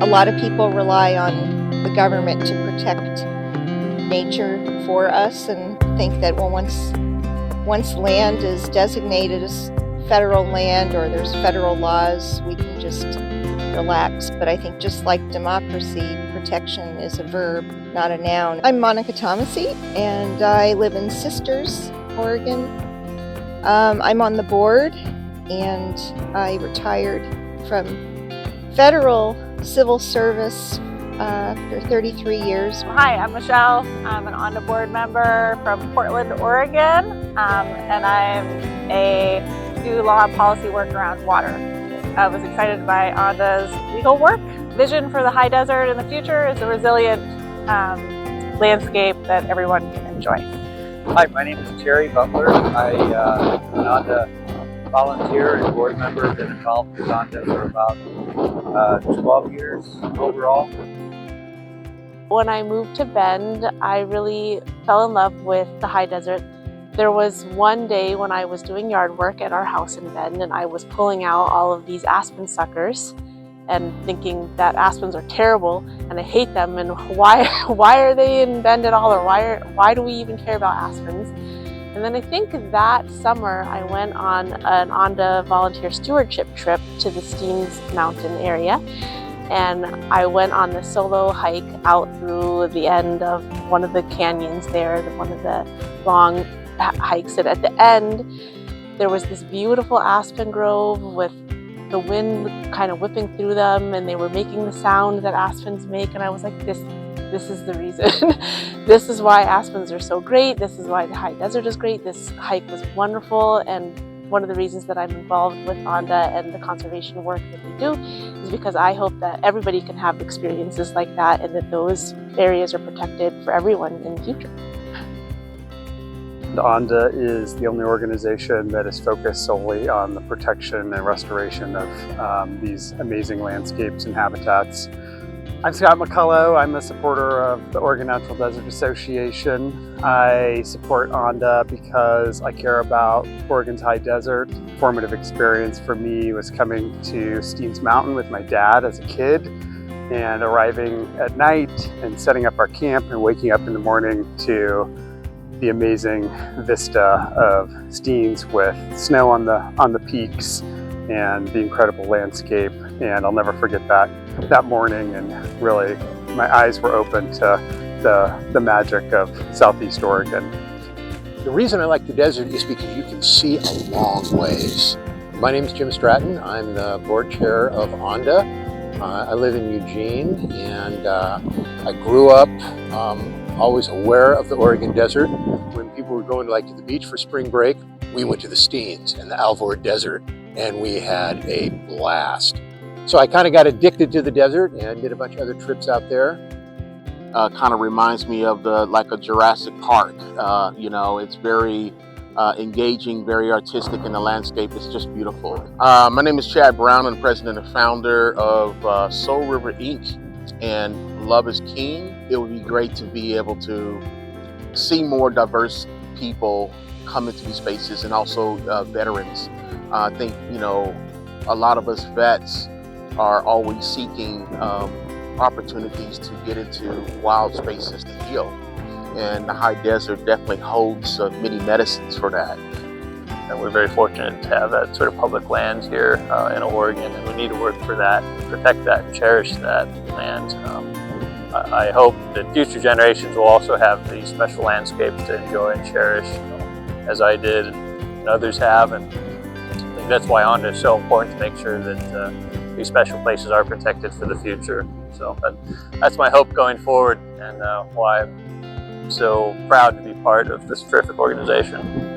A lot of people rely on the government to protect nature for us and think that, well, once land is designated as federal land or there's federal laws, we can just relax. But I think just like democracy, protection is a verb, not a noun. I'm Monica Thomasy, and I live in Sisters, Oregon. I'm on the board, and I retired from federal civil service for 33 years. Hi, I'm Michelle. I'm an ONDA board member from Portland, Oregon, and do law and policy work around water. I was excited by ONDA's legal work. Vision for the high desert in the future is a resilient landscape that everyone can enjoy. Hi, my name is Terry Butler. I'm an ONDA volunteer and board member. I've been involved with ONDA for about 12 years overall. When I moved to Bend, I really fell in love with the high desert. There was one day when I was doing yard work at our house in Bend, and I was pulling out all of these aspen suckers and thinking that aspens are terrible and I hate them, and why are they in Bend at all, or why do we even care about aspens? And then I think that summer I went on an ONDA volunteer stewardship trip to the Steens Mountain area. And I went on the solo hike out through the end of one of the canyons there, one of the long hikes. And at the end, there was this beautiful aspen grove with the wind kind of whipping through them, and they were making the sound that aspens make. And I was like, this is the reason. This is why aspens are so great. This is why the high desert is great. This hike was wonderful. And one of the reasons that I'm involved with ONDA and the conservation work that we do is because I hope that everybody can have experiences like that, and that those areas are protected for everyone in the future. ONDA is the only organization that is focused solely on the protection and restoration of these amazing landscapes and habitats. I'm Scott McCullough. I'm a supporter of the Oregon Natural Desert Association. I support ONDA because I care about Oregon's high desert. Formative experience for me was coming to Steens Mountain with my dad as a kid, and arriving at night and setting up our camp and waking up in the morning to the amazing vista of Steens with snow on the peaks and the incredible landscape. And I'll never forget that morning, and really my eyes were open to the magic of Southeast Oregon. The reason I like the desert is because you can see a long ways. My name is Jim Stratton. I'm the board chair of ONDA. I live in Eugene, and I grew up always aware of the Oregon desert. When people were going to the beach for spring break, we went to the Steens and the Alvord Desert, and we had a blast. So I kind of got addicted to the desert and did a bunch of other trips out there. Kind of reminds me of like a Jurassic Park. It's very engaging, very artistic, and the landscape is just beautiful. My name is Chad Brown. I'm president and founder of Soul River Inc. and Love is King. It would be great to be able to see more diverse people come into these spaces, and also veterans. I think, a lot of us vets are always seeking opportunities to get into wild spaces to heal. And the high desert definitely holds many medicines for that. And we're very fortunate to have that sort of public land here in Oregon, and we need to work for that, protect that, and cherish that land. I hope that future generations will also have these special landscapes to enjoy and cherish, as I did and others have. And I think that's why ONDA is so important, to make sure that these special places are protected for the future. So that's my hope going forward, and why I'm so proud to be part of this terrific organization.